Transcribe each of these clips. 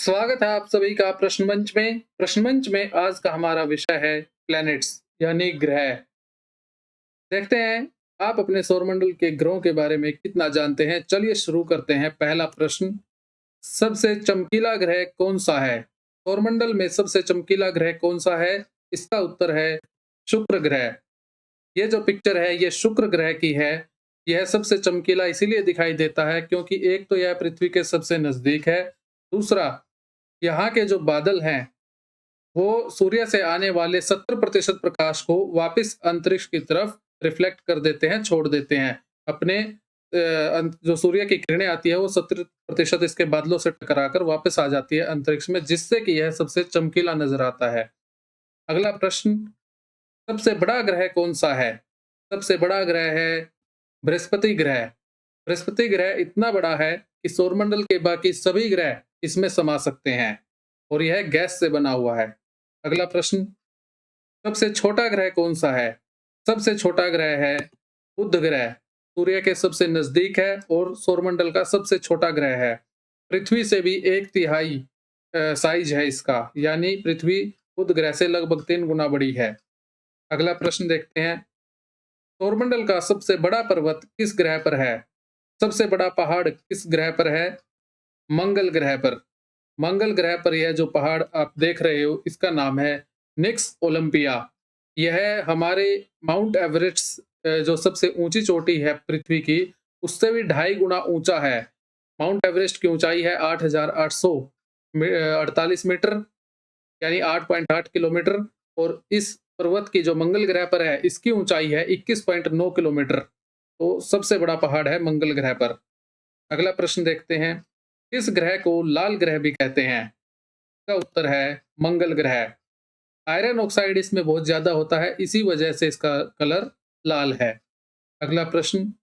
स्वागत है आप सभी का प्रश्न मंच में। प्रश्न मंच में आज का हमारा विषय है प्लैनेट्स यानी ग्रह। देखते हैं आप अपने सौरमंडल के ग्रहों के बारे में कितना जानते हैं। चलिए शुरू करते हैं। पहला प्रश्न, सबसे चमकीला ग्रह कौन सा है? सौरमंडल में सबसे चमकीला ग्रह कौन सा है? इसका उत्तर है शुक्र ग्रह। ये जो पिक्चर है ये शुक्र ग्रह की है। यह सबसे चमकीला इसीलिए दिखाई देता है क्योंकि एक तो यह पृथ्वी के सबसे नजदीक है, दूसरा यहाँ के जो बादल हैं वो सूर्य से आने वाले 70% प्रकाश को वापस अंतरिक्ष की तरफ रिफ्लेक्ट कर देते हैं, छोड़ देते हैं। अपने जो सूर्य की किरणें आती है वो 70% इसके बादलों से टकराकर वापस आ जाती है अंतरिक्ष में, जिससे कि यह सबसे चमकीला नजर आता है। अगला प्रश्न, सबसे बड़ा ग्रह कौन सा है? सबसे बड़ा ग्रह है बृहस्पति ग्रह। बृहस्पति ग्रह इतना बड़ा है कि सौरमंडल के बाकी सभी ग्रह इसमें समा सकते हैं और यह गैस से बना हुआ है। अगला प्रश्न, सबसे छोटा ग्रह कौन सा है? सबसे छोटा ग्रह है बुध ग्रह। सूर्य के सबसे नजदीक है और सौरमंडल का सबसे छोटा ग्रह है। पृथ्वी से भी 1/3 साइज है इसका, यानी पृथ्वी बुध ग्रह से लगभग 3 गुना बड़ी है। अगला प्रश्न देखते हैं, सौरमंडल का सबसे बड़ा पर्वत किस ग्रह पर है? सबसे बड़ा पहाड़ किस ग्रह पर है? मंगल ग्रह पर। मंगल ग्रह पर यह जो पहाड़ आप देख रहे हो इसका नाम है निक्स ओलंपिया। यह हमारे माउंट एवरेस्ट जो सबसे ऊंची चोटी है पृथ्वी की, उससे भी 2.5 गुना ऊंचा है। माउंट एवरेस्ट की ऊंचाई है 8,848 मीटर, यानी 8.8 किलोमीटर। और इस पर्वत की जो मंगल ग्रह पर है इसकी ऊंचाई है 21.9 किलोमीटर। तो सबसे बड़ा पहाड़ है मंगल ग्रह पर। अगला प्रश्न देखते हैं, किस ग्रह को लाल ग्रह भी कहते हैं? इसका उत्तर है मंगल ग्रह। आयरन ऑक्साइड इसमें बहुत ज्यादा होता है, इसी वजह से इसका कलर लाल है। अगला प्रश्न,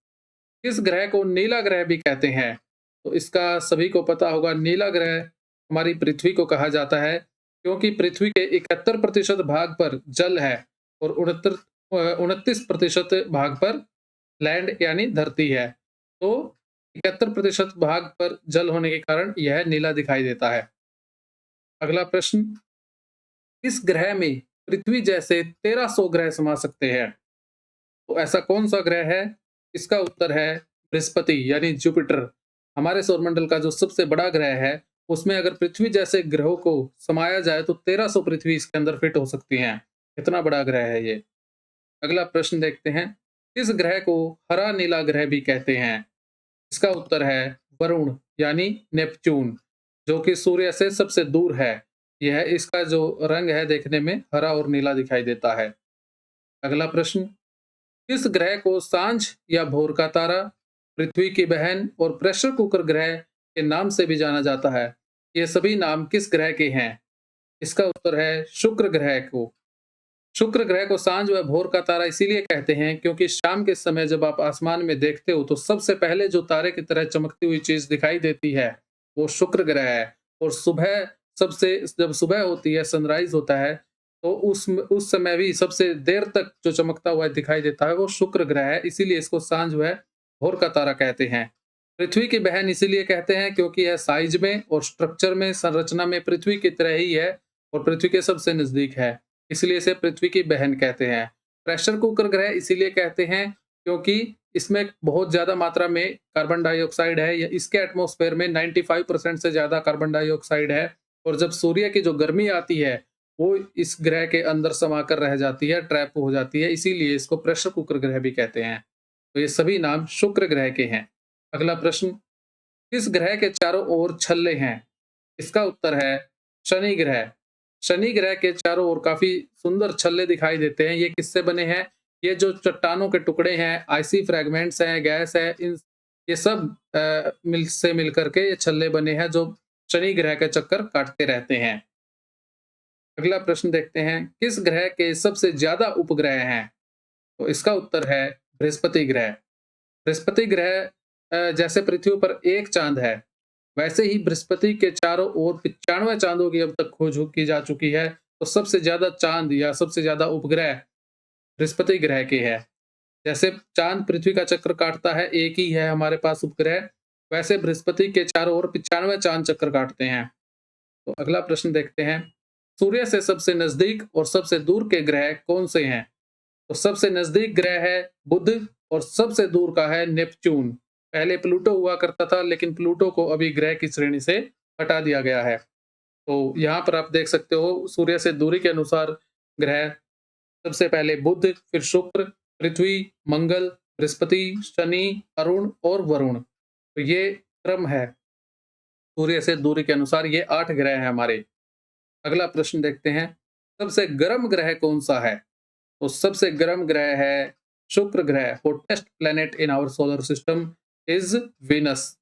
किस ग्रह को नीला ग्रह भी कहते हैं? तो इसका सभी को पता होगा, नीला ग्रह हमारी पृथ्वी को कहा जाता है क्योंकि पृथ्वी के 71% भाग पर जल है और 29% भाग पर लैंड यानी धरती है। तो 71% भाग पर जल होने के कारण यह नीला दिखाई देता है। अगला प्रश्न, इस ग्रह में पृथ्वी जैसे 1300 ग्रह समा सकते हैं, तो ऐसा कौन सा ग्रह है? इसका उत्तर है बृहस्पति यानी जुपिटर। हमारे सौरमंडल का जो सबसे बड़ा ग्रह है उसमें अगर पृथ्वी जैसे ग्रहों को समाया जाए तो 1300 पृथ्वी इसके अंदर फिट हो सकती हैं। इतना बड़ा ग्रह है ये। अगला प्रश्न देखते हैं, किस ग्रह को हरा नीला ग्रह भी कहते हैं? इसका उत्तर है वरुण यानी नेपच्यून, जो कि सूर्य से सबसे दूर है। यह इसका जो रंग है देखने में हरा और नीला दिखाई देता है। अगला प्रश्न, किस ग्रह को सांझ या भोर का तारा, पृथ्वी की बहन और प्रेशर कुकर ग्रह के नाम से भी जाना जाता है? ये सभी नाम किस ग्रह के हैं? इसका उत्तर है शुक्र ग्रह को। शुक्र ग्रह को सांझ व भोर का तारा इसीलिए कहते हैं क्योंकि शाम के समय जब आप आसमान में देखते हो तो सबसे पहले जो तारे की तरह चमकती हुई चीज दिखाई देती है वो शुक्र ग्रह है। और सुबह सबसे जब सुबह होती है, सनराइज होता है, तो उस समय भी सबसे देर तक जो चमकता हुआ दिखाई देता है वो शुक्र ग्रह है। इसीलिए इसको सांझ व भोर का तारा कहते हैं। पृथ्वी की बहन इसीलिए कहते हैं क्योंकि यह साइज में और स्ट्रक्चर में, संरचना में पृथ्वी की तरह ही है और पृथ्वी के सबसे नजदीक है, इसलिए इसे पृथ्वी की बहन कहते हैं। प्रेशर कुकर ग्रह इसीलिए कहते हैं क्योंकि इसमें बहुत ज्यादा मात्रा में कार्बन डाइऑक्साइड है। या इसके एटमॉस्फेयर में 95% से ज्यादा कार्बन डाइऑक्साइड है और जब सूर्य की जो गर्मी आती है वो इस ग्रह के अंदर समाकर रह जाती है, ट्रैप हो जाती है, इसीलिए इसको प्रेशर कुकर ग्रह भी कहते हैं। तो ये सभी नाम शुक्र ग्रह के हैं। अगला प्रश्न, किस ग्रह के चारों ओर छल्ले हैं? इसका उत्तर है शनि ग्रह। शनि ग्रह के चारों ओर काफी सुंदर छल्ले दिखाई देते हैं। ये किससे बने हैं? ये जो चट्टानों के टुकड़े हैं, आइसी फ्रैगमेंट्स हैं, गैस है, इन ये सब मिल करके ये छल्ले बने हैं जो शनि ग्रह के चक्कर काटते रहते हैं। अगला प्रश्न देखते हैं, किस ग्रह के सबसे ज्यादा उपग्रह हैं? तो इसका उत्तर है बृहस्पति ग्रह। बृहस्पति ग्रह जैसे पृथ्वी पर एक चांद है, वैसे ही बृहस्पति के चारों ओर 95 चांदों की अब तक खोज की जा चुकी है। तो सबसे ज्यादा चांद या सबसे ज्यादा उपग्रह बृहस्पति ग्रह के है। जैसे चांद पृथ्वी का चक्कर काटता है, एक ही है हमारे पास उपग्रह, वैसे बृहस्पति के चारों ओर 95 चांद चक्कर काटते हैं। तो अगला प्रश्न देखते हैं, सूर्य से सबसे नजदीक और सबसे दूर के ग्रह कौन से हैं? तो सबसे नजदीक ग्रह है बुध और सबसे दूर का है नेपच्यून। पहले प्लूटो हुआ करता था, लेकिन प्लूटो को अभी ग्रह की श्रेणी से हटा दिया गया है। तो यहाँ पर आप देख सकते हो सूर्य से दूरी के अनुसार ग्रह, सबसे पहले बुध, फिर शुक्र, पृथ्वी, मंगल, बृहस्पति, शनि, अरुण और वरुण। तो ये क्रम है सूर्य से दूरी के अनुसार, ये 8 ग्रह हैं हमारे। अगला प्रश्न देखते हैं, सबसे गर्म ग्रह कौन सा है? तो सबसे गर्म ग्रह है शुक्र ग्रह। Hottest planet in our solar system is Venus.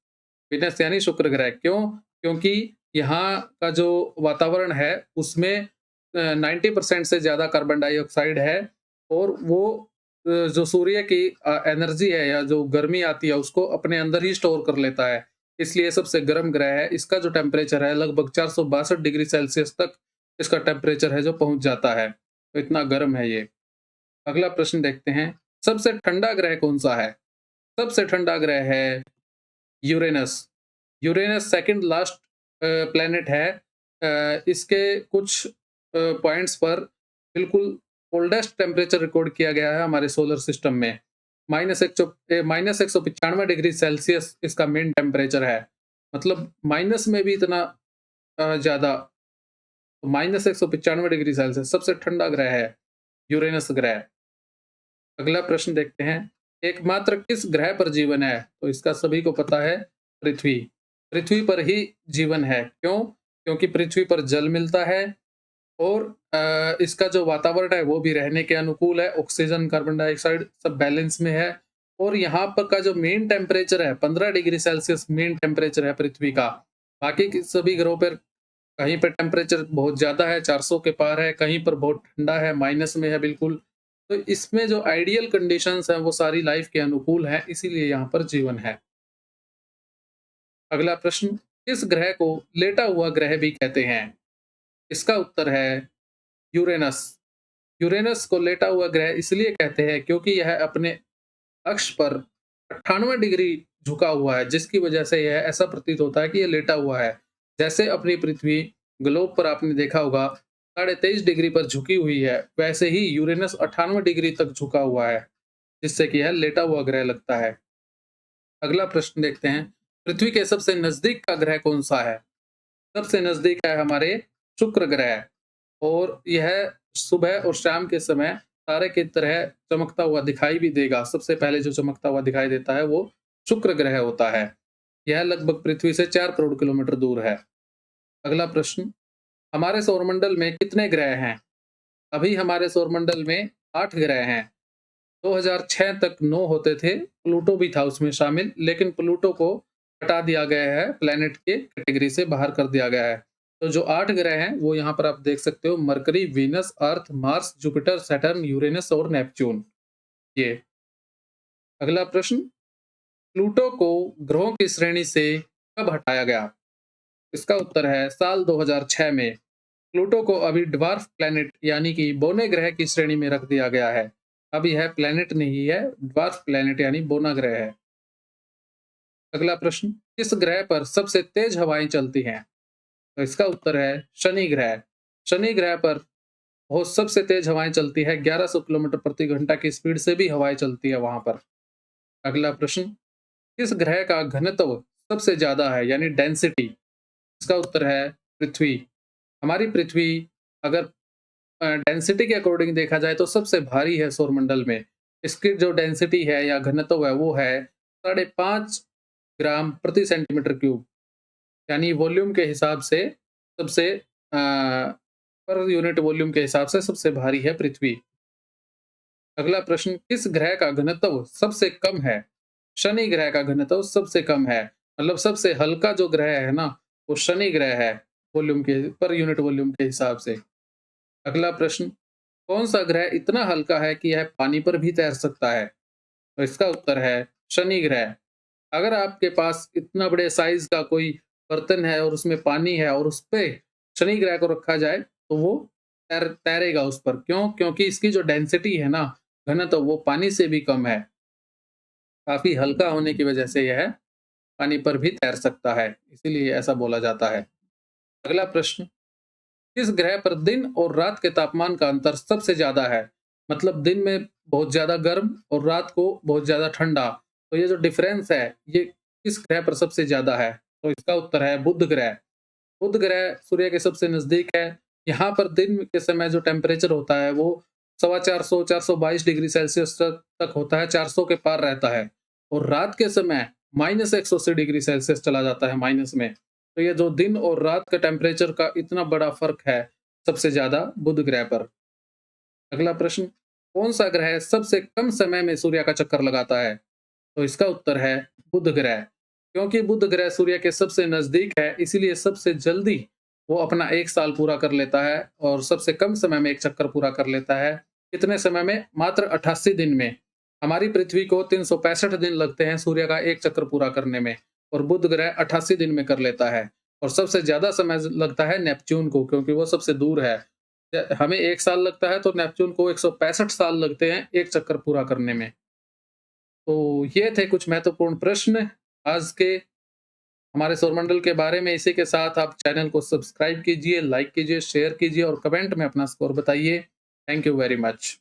Venus यानी शुक्र ग्रह। क्यों? क्योंकि यहाँ का जो वातावरण है उसमें 90% से ज्यादा कार्बन डाइऑक्साइड है, और वो जो सूर्य की एनर्जी है या जो गर्मी आती है उसको अपने अंदर ही स्टोर कर लेता है। इसलिए सबसे गर्म ग्रह है। इसका जो टेम्परेचर है लगभग 462 डिग्री सेल्सियस तक इसका टेम्परेचर है जो पहुंच जाता है। तो इतना गर्म है ये। अगला प्रश्न देखते हैं, सबसे ठंडा ग्रह कौन सा है? सबसे ठंडा ग्रह है Uranus. Uranus second last planet है। इसके कुछ पॉइंट्स पर बिल्कुल कोल्डेस्ट टेम्परेचर रिकॉर्ड किया गया है हमारे सोलर सिस्टम में। -195 डिग्री सेल्सियस इसका मेन टेम्परेचर है। मतलब माइनस में भी इतना ज्यादा। -195 डिग्री सेल्सियस सबसे ठंडा ग्रह है यूरेनस ग्रह। अगला प्रश्न देखते हैं, एकमात्र किस ग्रह पर जीवन है? तो इसका सभी को पता है, पृथ्वी। पृथ्वी पर ही जीवन है। क्यों? क्योंकि पृथ्वी पर जल मिलता है, और इसका जो वातावरण है वो भी रहने के अनुकूल है। ऑक्सीजन, कार्बन डाइऑक्साइड सब बैलेंस में है। और यहाँ पर का जो मेन टेम्परेचर है 15 डिग्री सेल्सियस मेन टेम्परेचर है पृथ्वी का। बाकी के सभी ग्रहों पर कहीं पर टेम्परेचर बहुत ज्यादा है, 400 के पार है, कहीं पर बहुत ठंडा है, माइनस में है बिल्कुल। तो इसमें जो आइडियल कंडीशंस हैं वो सारी लाइफ के अनुकूल हैं, इसीलिए यहाँ पर जीवन है। अगला प्रश्न, किस ग्रह को लेटा हुआ ग्रह भी कहते हैं? इसका उत्तर है यूरेनस। यूरेनस को लेटा हुआ ग्रह इसलिए कहते हैं क्योंकि यह अपने अक्ष पर 98 डिग्री झुका हुआ है, जिसकी वजह से यह ऐसा प्रतीत होता है कि यह लेटा हुआ है। जैसे अपनी पृथ्वी ग्लोब पर आपने देखा होगा 23.5 डिग्री पर झुकी हुई है, वैसे ही यूरेनस 98 डिग्री तक झुका हुआ है, जिससे कि यह लेटा हुआ ग्रह लगता है। अगला प्रश्न देखते हैं, पृथ्वी के सबसे नजदीक का ग्रह कौन सा है? सबसे नजदीक है हमारे शुक्र ग्रह, और यह सुबह और शाम के समय तारे की तरह चमकता हुआ दिखाई भी देगा। सबसे पहले जो चमकता हुआ दिखाई देता है वो शुक्र ग्रह होता है। यह लगभग पृथ्वी से 4 करोड़ किलोमीटर दूर है। अगला प्रश्न, हमारे सौरमंडल में कितने ग्रह हैं? अभी हमारे सौरमंडल में 8 ग्रह हैं। 2006 तक 9 होते थे, प्लूटो भी था उसमें शामिल, लेकिन प्लूटो को हटा दिया गया है, प्लेनेट के कैटेगरी से बाहर कर दिया गया है। तो जो 8 ग्रह हैं वो यहाँ पर आप देख सकते हो, मरकरी, वीनस, अर्थ, मार्स, जुपिटर, सैटर्न, यूरेनस और नेपच्यून। ये। अगला प्रश्न, प्लूटो को ग्रहों की श्रेणी से कब हटाया गया? इसका उत्तर है साल 2006 में। प्लूटो को अभी ड्वार्फ प्लैनेट यानी कि बोने ग्रह की श्रेणी में रख दिया गया है। अब यह प्लैनेट नहीं है, ड्वार्फ प्लैनेट यानी बोना ग्रह है। अगला प्रश्न, किस ग्रह पर सबसे तेज हवाएं चलती हैं? तो इसका उत्तर है शनि ग्रह। शनि ग्रह पर बहुत सबसे तेज हवाएं चलती है, 1100 किलोमीटर प्रति घंटा की स्पीड से भी हवाएं चलती है वहां पर। अगला प्रश्न, किस ग्रह का घनत्व सबसे ज्यादा है यानी डेंसिटी? इसका उत्तर है पृथ्वी। हमारी पृथ्वी अगर डेंसिटी के अकॉर्डिंग देखा जाए तो सबसे भारी है सौरमंडल में। इसकी जो डेंसिटी है या घनत्व है वो है 5.5 ग्राम प्रति सेंटीमीटर क्यूब, यानी वॉल्यूम के हिसाब से सबसे पर यूनिट वॉल्यूम के हिसाब से सबसे भारी है पृथ्वी। अगला प्रश्न, किस ग्रह का घनत्व सबसे कम है? शनि ग्रह का घनत्व सबसे कम है, मतलब सबसे हल्का जो ग्रह है ना वो शनि ग्रह है, वॉल्यूम के पर यूनिट वॉल्यूम के हिसाब से। अगला प्रश्न, कौन सा ग्रह इतना हल्का है कि यह पानी पर भी तैर सकता है? तो इसका उत्तर है शनि ग्रह। अगर आपके पास इतना बड़े साइज का कोई बर्तन है और उसमें पानी है और उस पे शनि ग्रह को रखा जाए तो वो तैरेगा उस पर। क्यों? क्योंकि इसकी जो डेंसिटी है ना, घनत्व, वो पानी से भी कम है। काफी हल्का होने की वजह से यह पानी पर भी तैर सकता है, इसीलिए ऐसा बोला जाता है। अगला प्रश्न, किस ग्रह पर दिन और रात के तापमान का अंतर सबसे ज्यादा है? मतलब दिन में बहुत ज्यादा गर्म और रात को बहुत ज्यादा ठंडा। तो ये जो डिफरेंस है, ये किस ग्रह पर सबसे ज्यादा है? तो इसका उत्तर है बुध ग्रह। बुध ग्रह सूर्य के सबसे नजदीक है। यहाँ पर दिन के समय जो टेम्परेचर होता है वो 450 422 डिग्री सेल्सियस तक होता है, 400 के पार रहता है। और रात के समय -180 डिग्री सेल्सियस चला जाता है माइनस में। तो ये जो दिन और रात का टेम्परेचर का इतना बड़ा फर्क है सबसे ज्यादा बुध ग्रह पर। अगला प्रश्न, कौन सा ग्रह सबसे कम समय में सूर्य का चक्कर लगाता है? तो इसका उत्तर है बुध ग्रह। क्योंकि बुध ग्रह सूर्य के सबसे नजदीक है, इसीलिए सबसे जल्दी वो अपना 1 साल पूरा कर लेता है और सबसे कम समय में एक चक्कर पूरा कर लेता है। कितने समय में? मात्र 88 दिन में। हमारी पृथ्वी को 365 दिन लगते हैं सूर्य का एक चक्कर पूरा करने में, और बुध ग्रह 88 दिन में कर लेता है। और सबसे ज्यादा समय लगता है नेपच्यून को, क्योंकि वो सबसे दूर है। हमें 1 साल लगता है, तो नेपच्यून को 165 साल लगते हैं एक चक्कर पूरा करने में। तो ये थे कुछ महत्वपूर्ण प्रश्न आज के हमारे सौरमंडल के बारे में। इसी के साथ आप चैनल को सब्सक्राइब कीजिए, लाइक कीजिए, शेयर कीजिए और कमेंट में अपना स्कोर बताइए। Thank you very much.